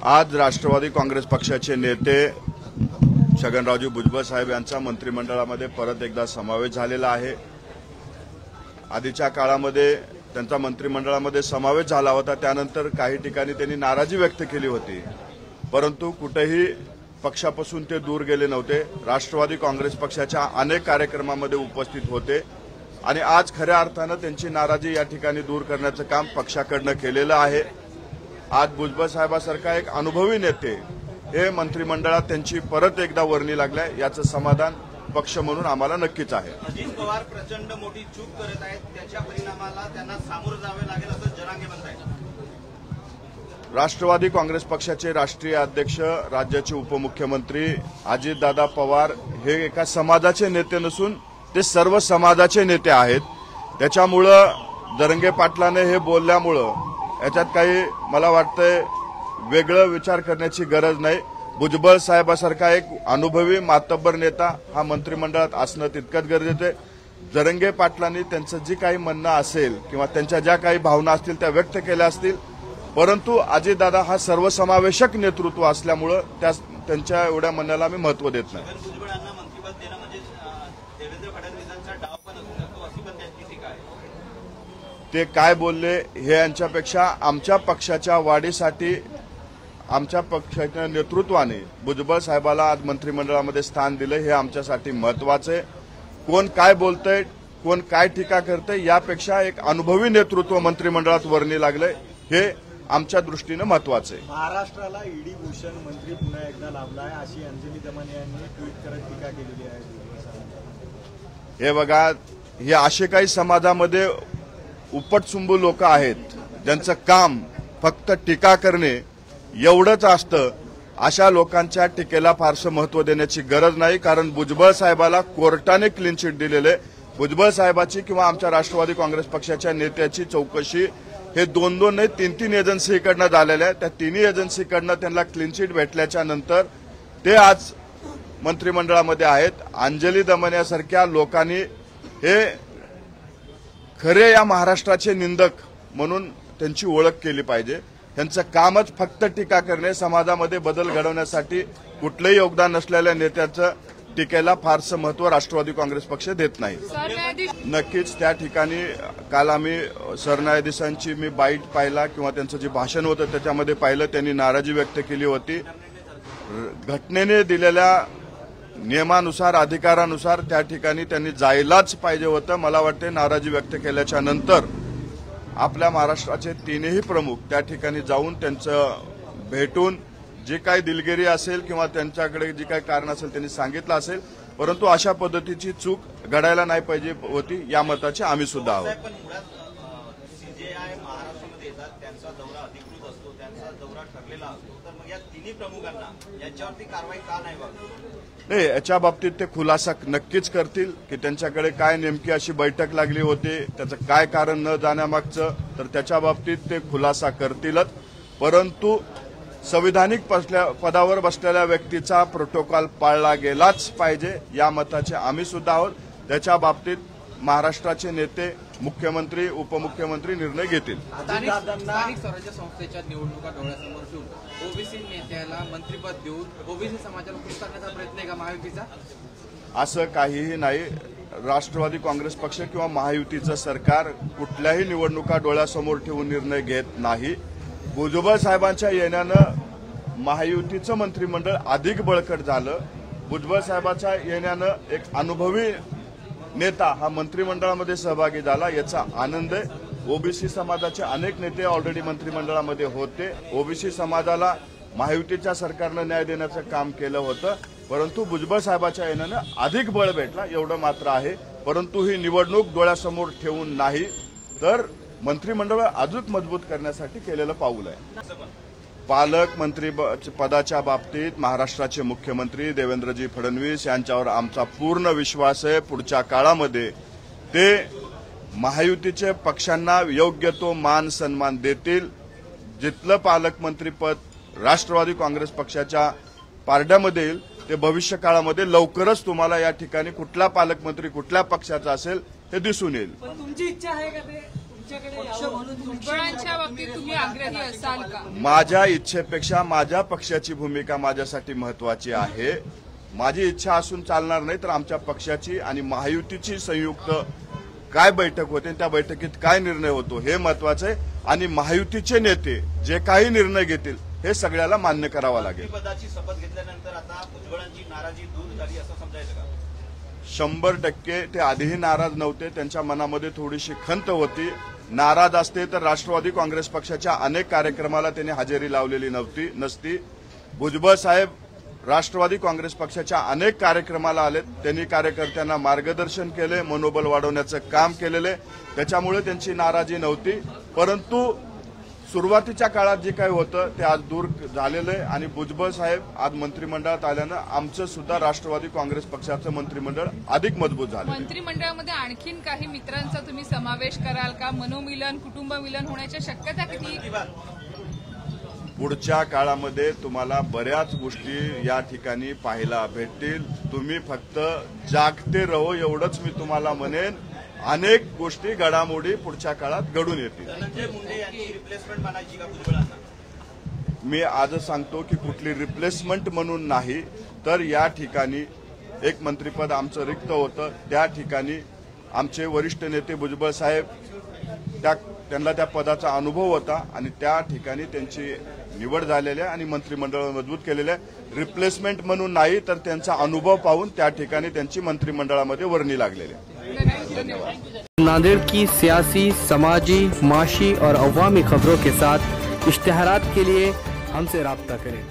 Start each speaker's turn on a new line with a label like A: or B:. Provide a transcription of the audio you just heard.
A: आज राष्ट्रवादी काँग्रेस पक्षाचे नेते छगनरावजी भुजबळ साहेब यांचा मंत्रिमंडळामध्ये परत एकदा समावेश झालेला आहे। आधीच्या काळामध्ये त्यांचा मंत्रिमंडळामध्ये समावेश झाला होता, त्यानंतर काही ठिकाणी त्यांनी नाराजी व्यक्त केली होती, परंतु कुठेही पक्षापासून ते दूर गेले नव्हते। राष्ट्रवादी काँग्रेस पक्षाच्या अनेक कार्यक्रमांमध्ये उपस्थित होते आणि आज खऱ्या अर्थाने त्यांची नाराजी या ठिकाणी दूर करण्याचं काम पक्षाकडनं केलेलं आहे। आज भुजबळ साहेबांसारखा एक अनुभवी नेते हे मंत्रिमंडळात त्यांची परत एकदा वर्णी लागलाय, याचं समाधान पक्ष म्हणून आम्हाला नक्कीच आहे।
B: अजित पवार प्रचंड मोठी चूक करत आहेत, त्याच्या परिणामाला त्यांना सामोरं जावे लागेल असं जरांगे म्हणतायत।
A: राष्ट्रवादी काँग्रेस पक्षाचे राष्ट्रीय अध्यक्ष, राज्याचे उपमुख्यमंत्री अजितदादा पवार हे एका समाजाचे नेते नसून ते सर्व समाजाचे नेते आहेत। त्याच्यामुळं जरांगे पाटलाने हे बोलल्यामुळं याच्यात काही मला वाटतंय वेगळं विचार करण्याची गरज नाही। भुजबळ साहेबांसारखा एक अनुभवी मातब्बर नेता हा मंत्रिमंडळात असणं तितकंच गरजेचं आहे। जरांगे पाटलांनी त्यांचं जी काही म्हणणं असेल किंवा त्यांच्या ज्या काही भावना असतील त्या व्यक्त केल्या असतील, परंतु अजितदादा हा सर्वसमावेशक नेतृत्व असल्यामुळं त्यांच्या एवढ्या म्हणण्याला आम्ही महत्त्व देत नाही।
B: भुजबळांना मंत्रिपद देणं म्हणजे देवेंद्र फडणवीसांचा डाव पण असू शकतो अशी पण त्यांची टीका आहे।
A: ते काय बोलले हे यांच्यापेक्षा आमच्या पक्षाच्या वाढीसाठी आमच्या पक्षाच्या नेतृत्वाने भुजबळ साहेबाला आज मंत्रिमंडळामध्ये स्थान दिले हे आमच्यासाठी महत्त्वाचं आहे। कोण काय बोलतंय, कोण काय टीका करतंय, यापेक्षा एक अनुभवी नेतृत्व मंत्रिमंडळात वर्णी लागलंय हे आमच्या दृष्टीने महत्त्वाचं आहे।
C: महाराष्ट्राला ईडी भूषण मंत्री पुन्हा एकदा लाभलाय अशी अंजली दमने यांनी ट्विट करत टीका केलेली आहे।
A: हे बघा, हे असे काही समाजामध्ये उपटसुंबू लोक आहेत ज्यांचं काम फक्त टीका करणे एवढंच असतं। अशा लोकांच्या टीकेला फारसं महत्त्व देण्याची गरज नाही, कारण भुजबळ साहेबाला कोर्टाने क्लीन चिट दिलेले। भुजबळ साहेबाची किंवा आमच्या राष्ट्रवादी काँग्रेस पक्षाच्या नेत्याची चौकशी हे दोन नाही तीन एजन्सीकडनं झालेल्या आहे। त्या तिन्ही एजन्सीकडनं त्यांना क्लीन चिट भेटल्याच्या नंतर ते आज मंत्रिमंडळामध्ये आहेत। अंजली दमने यासारख्या लोकांनी हे खरे या महाराष्ट्राचे निंदक म्हणून त्यांची ओळख केली पाहिजे। त्यांचं कामच फक्त टीका करणे, समाजामध्ये बदल घडवण्यासाठी कुठलंही योगदान नसलेल्या नेत्याचं टीकेला फारसं महत्त्व राष्ट्रवादी काँग्रेस पक्ष देत नाही। नक्कीच त्या ठिकाणी काल आम्ही सरन्यायाधीशांची मी बाईट पाहिला किंवा त्यांचं जे भाषण होतं त्याच्यामध्ये पाहिलं, त्यांनी नाराजी व्यक्त केली होती। घटनेने दिलेल्या नियमानुसार अधिकारानुसार त्या ठिकाणी त्यांनी जायलाच पाहिजे होतं। मला वाटते नाराजी व्यक्त केल्याच्या नंतर आपल्या महाराष्ट्राचे तीनही प्रमुख त्या ठिकाणी जाऊन त्यांचं भेटून जे काही दिलगिरी असेल किंवा त्यांच्याकडे जी काही कारण असेल त्यांनी सांगितलं असेल, परंतु अशा पद्धतीची चूक घडायला नाही पाहिजे होती या मताचे आम्ही सुद्धा आहोत।
B: सीजेआय महाराष्ट्रामध्ये येतात, त्यांचा दौरा अधिकृत असतो, त्यांचा दौरा ठरलेला असतो, तर मग या तिन्ही प्रमुखांना यांच्यावरती कारवाई का नाही व्हावी?
A: नाही, याच्या बाबतीत ते खुलासा नक्कीच करतील की त्यांच्याकडे काय नेमकी अशी बैठक लागली होती, त्याचं काय कारण न जाण्यामागचं, तर त्याच्या बाबतीत ते खुलासा करतीलच। परंतु संविधानिक पदावर बसलेल्या व्यक्तीचा प्रोटोकॉल पाळला गेलाच पाहिजे या मताचे आम्ही सुद्धा आहोत। त्याच्या बाबतीत महाराष्ट्राचे नेते, मुख्यमंत्री, उपमुख्यमंत्री निर्णय घेतील।
D: स्थानिक स्वराज्य संस्थेच्या निवडणुका डोळ्यासमोर ठेवून ओबीसी नेत्याला मंत्रिपद देऊन ओबीसी समाजाला खुश करण्याचा प्रयत्न आहे का महायुतीचा?
A: असं काहीही नाही। राष्ट्रवादी काँग्रेस पक्ष किंवा महायुतीचं सरकार कुठल्याही निवडणुका डोळ्यासमोर ठेवून निर्णय घेत नाही। भुजबळ साहेबांच्या येण्यानं महायुतीचं मंत्रिमंडळ अधिक बळकट झालं। भुजबळ साहेबांच्या येण्यानं एक अनुभवी नेता हा मंत्रिमंडळामध्ये सहभागी झाला, याचा आनंद आहे। ओबीसी समाजाचे अनेक नेते ऑलरेडी मंत्रिमंडळामध्ये होते। ओबीसी समाजाला महायुतीच्या सरकारनं न्याय देण्याचं काम केलं होतं, परंतु भुजबळ साहेबांच्या येण्यानं अधिक बळ भेटला एवढं मात्र आहे। परंतु ही निवडणूक डोळ्यासमोर ठेवून नाही, तर मंत्रिमंडळ अजून मजबूत करण्यासाठी केलेलं पाऊल आहे। पालकमंत्री पदाच्या बाबतीत महाराष्ट्राचे मुख्यमंत्री देवेंद्रजी फडणवीस यांच्यावर आमचा पूर्ण विश्वास आहे। पुढच्या काळामध्ये ते महायुतीचे पक्षांना योग्य तो मान सन्मान देतील। जिथलं पालकमंत्रीपद राष्ट्रवादी काँग्रेस पक्षाच्या पारड्यामध्ये येईल ते भविष्य काळामध्ये लवकरच तुम्हाला या ठिकाणी कुठला पालकमंत्री कुठल्या पक्षाचा असेल हे दिसून येईल।
E: तुमची इच्छा आहे का ते? भुजबळांच्या बाबतीत तुम्ही आग्रही असाल का?
A: माझ्या इच्छेपेक्षा माझ्या पक्षाची भूमिका माझ्यासाठी महत्वाची आहे. माझी इच्छा असून चालणार नाही, तर आमच्या पक्षाची आणि महायुतीची संयुक्त काय बैठक होते, त्या बैठकीत काय निर्णय होतो हे महत्वाचं आहे. आणि महायुतीचे नेते जे काही निर्णय घेतील हे सगळ्याला मान्य करावा लागेल.
B: मंत्रिपदाची शपथ घेतल्यानंतर आता भुजबळांची नाराजी दूर झाली असं समजायचं का?
A: 100% ते आधीही नाराज नव्हते. त्यांच्या मनामध्ये थोडीशी खंत होती. नाराज असते तर राष्ट्रवादी काँग्रेस पक्षाच्या अनेक कार्यक्रमाला त्यांनी हजेरी लावलेली नसती. भुजबळ साहेब राष्ट्रवादी काँग्रेस पक्षाच्या अनेक कार्यक्रमाला आलेत. त्यांनी कार्यकर्त्यांना मार्गदर्शन केले, मनोबल वाढवण्याचं काम केलेले, त्याच्यामुळे त्यांची नाराजी नव्हती. परंतु सुरुवातीच्या काळात जे काही होतं ते आज दूर झालेलं आहे. आणि भुजबळ साहेब आज मंत्रिमंडळात आल्यानं आमचं सुद्धा राष्ट्रवादी काँग्रेस पक्षाचं मंत्रिमंडळ अधिक मजबूत झालं.
E: मंत्रिमंडळामध्ये आणखीन काही मित्रांचा तुम्ही समावेश कराल का? मनोमिलन, कुटुंब मिलन होण्याच्या शक्यता किती?
A: पुढच्या काळामध्ये तुम्हाला बऱ्याच गोष्टी या ठिकाणी पाहायला भेटतील. तुम्ही फक्त जागते रहो एवढंच मी तुम्हाला म्हणेन. अनेक गोष्टी घडामोडी पुढच्या काळात घडून येतील.
B: धनंजय मुंडे यांची रिप्लेसमेंट बनायची का भुजबळांना?
A: मी आजच सांगतो की कुठली रिप्लेसमेंट म्हणून नाही, तर या ठिकाणी एक मंत्रिपद आमचं रिक्त होतं. त्या ठिकाणी आमचे वरिष्ठ नेते भुजबळ साहेब त्यांना त्या पदाचा अनुभव होता आणि त्या ठिकाणी त्यांची निवड झालेली आहे आणि मंत्रिमंडळ मजबूत केलेलं आहे. रिप्लेसमेंट म्हणून नाही, तर त्यांचा अनुभव पाहून त्या ठिकाणी त्यांची मंत्रिमंडळामध्ये वर्णी लागलेली आहे.
F: नांदेड़ की सियासी, समाजी, माशी और अवामी खबरों के साथ इश्तिहारात के लिए हमसे राब्ता करें।